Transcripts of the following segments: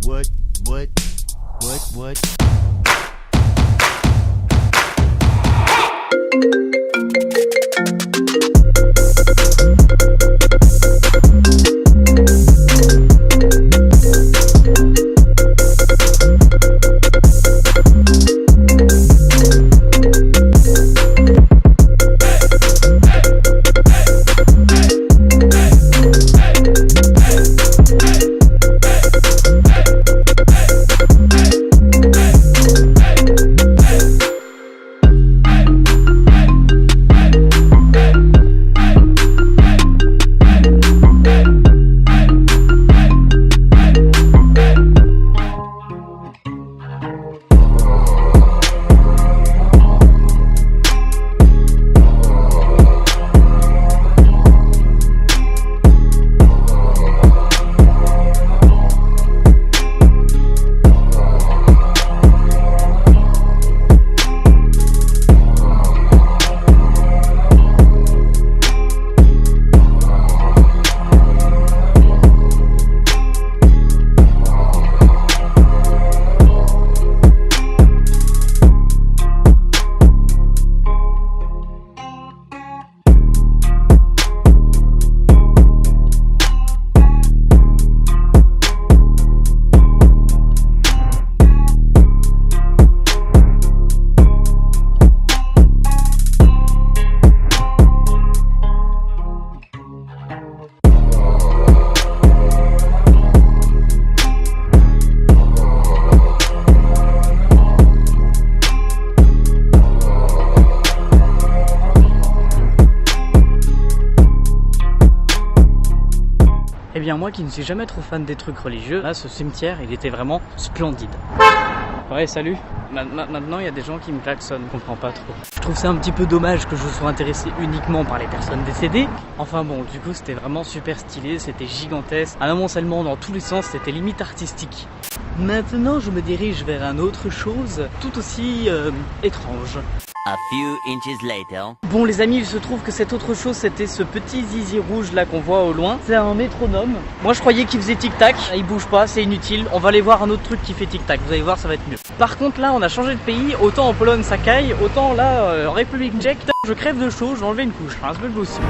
What? Eh bien moi qui ne suis jamais trop fan des trucs religieux, là ce cimetière il était vraiment splendide. Ouais salut, maintenant il y a des gens qui me klaxonnent, je comprends pas trop. Je trouve ça un petit peu dommage que je sois intéressé uniquement par les personnes décédées. Enfin bon, du coup c'était vraiment super stylé, c'était gigantesque, un amoncellement dans tous les sens, c'était limite artistique. Maintenant je me dirige vers une autre chose tout aussi étrange. A few inches later. Bon les amis, il se trouve que cette autre chose c'était ce petit zizi rouge là qu'on voit au loin. C'est un métronome. Moi je croyais qu'il faisait tic-tac, il bouge pas, c'est inutile. On va aller voir un autre truc qui fait tic-tac, vous allez voir ça va être mieux. Par contre là on a changé de pays, autant en Pologne ça caille, autant là en République tchèque, je crève de chaud, je vais enlever une couche, hein, c'est pas possible.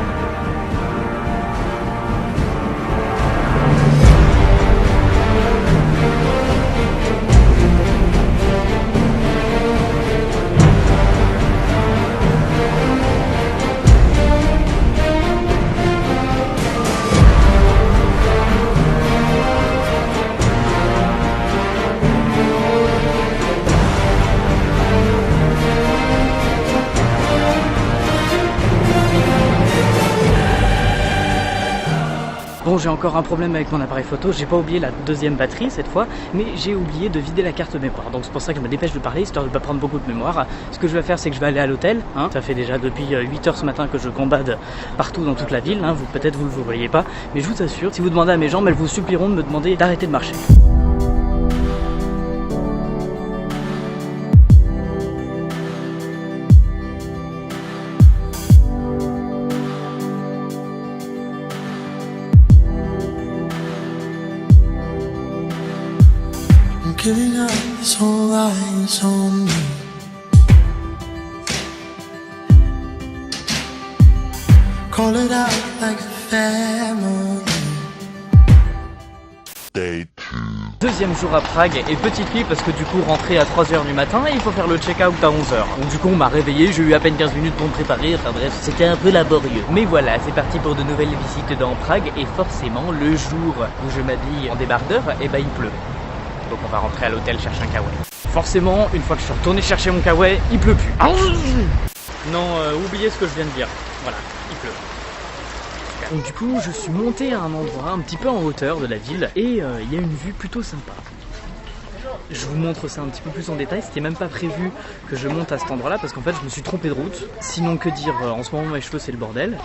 Bon, j'ai encore un problème avec mon appareil photo, j'ai pas oublié la deuxième batterie cette fois, mais j'ai oublié de vider la carte mémoire. Donc c'est pour ça que je me dépêche de parler, histoire de pas prendre beaucoup de mémoire. Ce que je vais faire, c'est que je vais aller à l'hôtel. Hein. Ça fait déjà depuis 8 heures ce matin que je gambade partout dans toute la ville. Hein. Peut-être vous ne le voyez pas, mais je vous assure, si vous demandez à mes jambes, elles vous supplieront de me demander d'arrêter de marcher. Giving up this whole eyes on me. Call it out like a family. Day 2. Deuxième jour à Prague et petite nuit parce que du coup rentrer à 3h du matin et il faut faire le check-out à 11h. Donc du coup on m'a réveillé, j'ai eu à peine 15 minutes pour me préparer, enfin bref c'était un peu laborieux. Mais voilà, c'est parti pour de nouvelles visites dans Prague et forcément le jour où je m'habille en débardeur, et ben il pleut. Donc on va rentrer à l'hôtel chercher un kawaii. Forcément, une fois que je suis retourné chercher mon kawaii, il pleut plus. Non, oubliez ce que je viens de dire. Voilà, il pleut. Donc du coup, je suis monté à un endroit un petit peu en hauteur de la ville et il y a une vue plutôt sympa. Je vous montre ça un petit peu plus en détail, c'était même pas prévu que je monte à cet endroit là parce qu'en fait je me suis trompé de route. Sinon que dire, en ce moment mes cheveux c'est le bordel.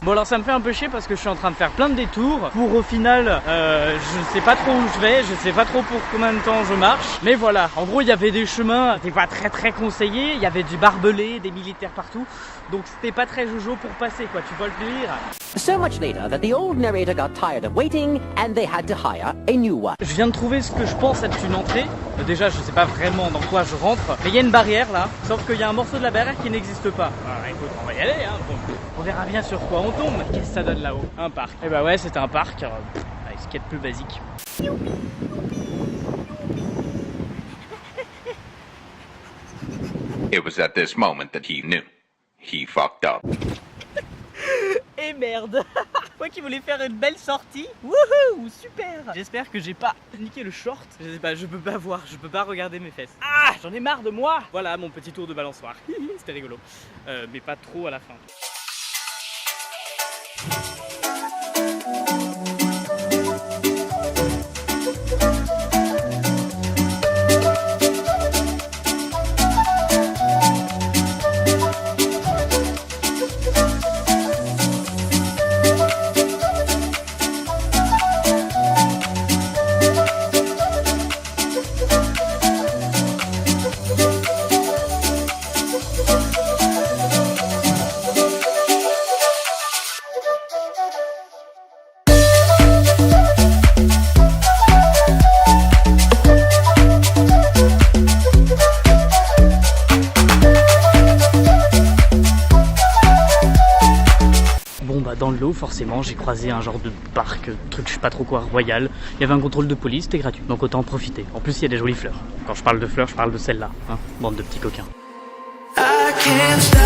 Bon alors ça me fait un peu chier parce que je suis en train de faire plein de détours pour au final, je sais pas trop où je vais, je sais pas trop pour combien de temps je marche. Mais voilà, en gros il y avait des chemins, c'était pas très conseillés, il y avait du barbelé, des militaires partout. Donc c'était pas très jojo pour passer quoi, tu vois le délire. So much later that the old narrator got tired of waiting and they had to hire a new one. Je viens de trouver ce que je pense être une entrée. Déjà je sais pas vraiment dans quoi je rentre, mais il y a une barrière là, sauf qu'il y a un morceau de la barrière qui n'existe pas. Alors écoute, on va y aller hein, bon, on verra bien sur quoi on tombe. Qu'est-ce que ça donne là-haut? Un parc. Et bah ouais, c'est un parc, avec ce qu'il y a de plus basique. It was at this moment that he knew. He fucked up. Et merde. Moi qui voulais faire une belle sortie. Wouhou, super. J'espère que j'ai pas niqué le short. Je sais pas, je peux pas voir, je peux pas regarder mes fesses. Ah, j'en ai marre de moi. Voilà mon petit tour de balançoire. C'était rigolo. Mais pas trop à la fin. Dans l'eau, forcément, j'ai croisé un genre de parc, truc je sais pas trop quoi, royal. Il y avait un contrôle de police, c'était gratuit, donc autant en profiter. En plus, il y a des jolies fleurs. Quand je parle de fleurs, je parle de celle-là, hein, bande de petits coquins. I can't stop.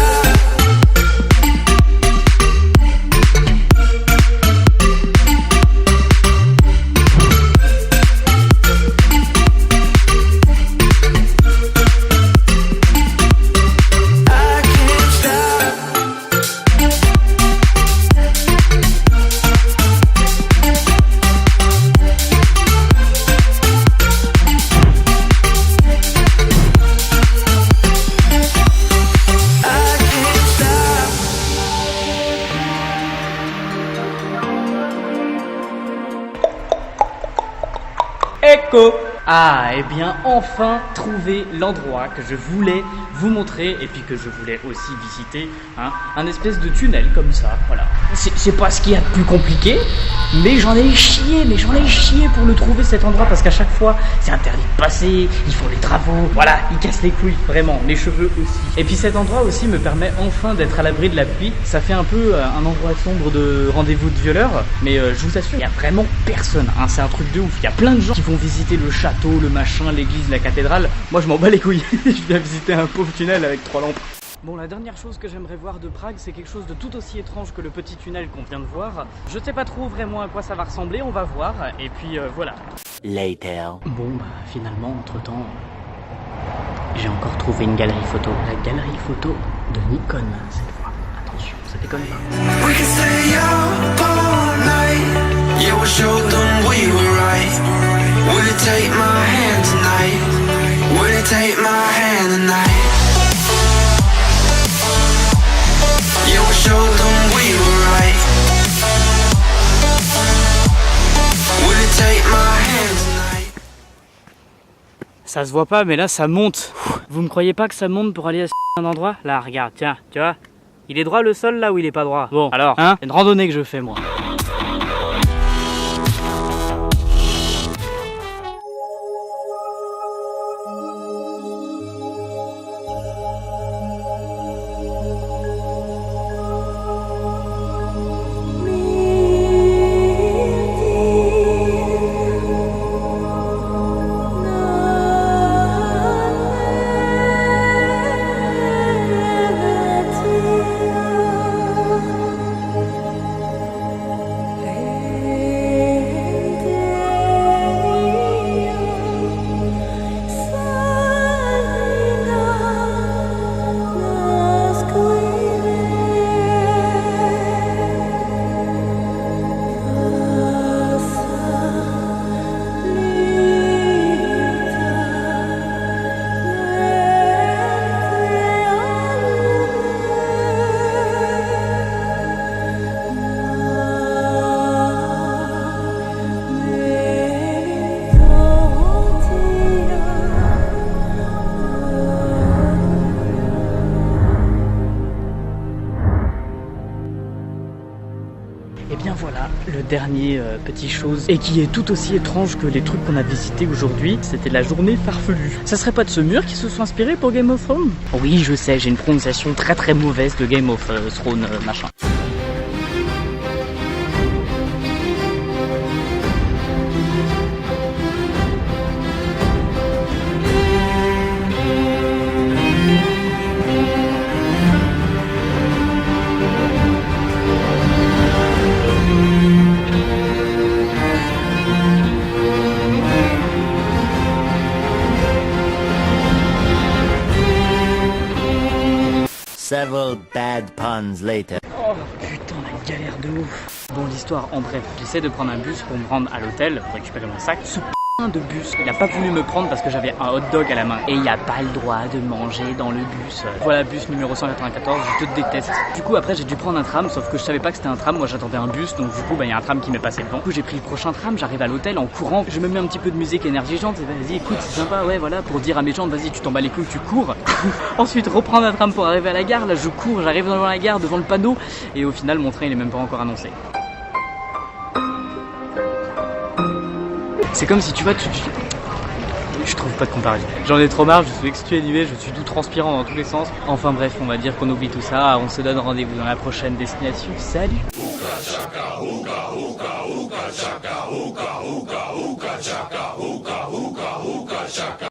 Echo. Ah, et bien enfin trouvé l'endroit que je voulais vous montrer et puis que je voulais aussi visiter, hein, un espèce de tunnel comme ça, voilà. C'est pas ce qu'il y a de plus compliqué, mais j'en ai chié pour le trouver cet endroit parce qu'à chaque fois c'est interdit de passer, ils font les travaux, voilà, ils cassent les couilles, vraiment, les cheveux aussi. Et puis cet endroit aussi me permet enfin d'être à l'abri de la pluie, ça fait un peu un endroit sombre de rendez-vous de violeurs, mais je vous assure, il y a vraiment personne, hein, c'est un truc de ouf, il y a plein de gens qui vont visiter le château, le machin, l'église, la cathédrale. Moi je m'en bats les couilles, je viens visiter un pauvre tunnel avec 3 lampes. Bon, la dernière chose que j'aimerais voir de Prague, c'est quelque chose de tout aussi étrange que le petit tunnel qu'on vient de voir. Je sais pas trop vraiment à quoi ça va ressembler, on va voir, et puis voilà. Later. Bon, bah finalement, entre-temps, j'ai encore trouvé une galerie photo. La galerie photo de Nikon, cette fois. Attention, ça déconne pas. We can stay up all night. Yeah, we'll show them we were right. Will you take my hand tonight? Will you take my hand tonight? Yeah, we'll show them we were right. Will you take my hand tonight? Ça se voit pas, mais là ça monte. Vous me croyez pas que ça monte pour aller à un endroit? Là, regarde, tiens, tu vois. Il est droit le sol là où il est pas droit. Bon, alors, hein, c'est une randonnée que je fais moi. Et bien voilà, le dernier petit chose, et qui est tout aussi étrange que les trucs qu'on a visités aujourd'hui, c'était la journée farfelue. Ça serait pas de ce mur qui se sont inspirés pour Game of Thrones? Oui, je sais, j'ai une prononciation très très mauvaise de Game of Thrones, machin. Several bad puns later. Oh putain, la galère de ouf. Bon, l'histoire en bref, j'essaie de prendre un bus pour me rendre à l'hôtel, pour récupérer mon sac. Ce putain de bus, il a pas voulu me prendre parce que j'avais un hot dog à la main. Et il n'y a pas le droit de manger dans le bus. Voilà, bus numéro 194, je te déteste. Du coup, après, j'ai dû prendre un tram, sauf que je savais pas que c'était un tram. Moi, j'attendais un bus, donc du coup, il y a un tram qui m'est passé devant. Du coup, j'ai pris le prochain tram, j'arrive à l'hôtel en courant. Je me mets un petit peu de musique énergisante et vas-y, écoute, c'est sympa, ouais, voilà, pour dire à mes jambes, vas-y, tu t'en bats les couilles, tu cours. Ensuite, reprendre un tram pour arriver à la gare. Là, je cours, j'arrive devant la gare, devant le panneau. Et au final, mon train, il est même pas encore annoncé. C'est comme si tu vois, je trouve pas de comparaison. J'en ai trop marre, je suis exténué, je suis tout transpirant dans tous les sens. Enfin bref, on va dire qu'on oublie tout ça. On se donne rendez-vous dans la prochaine destination. Salut!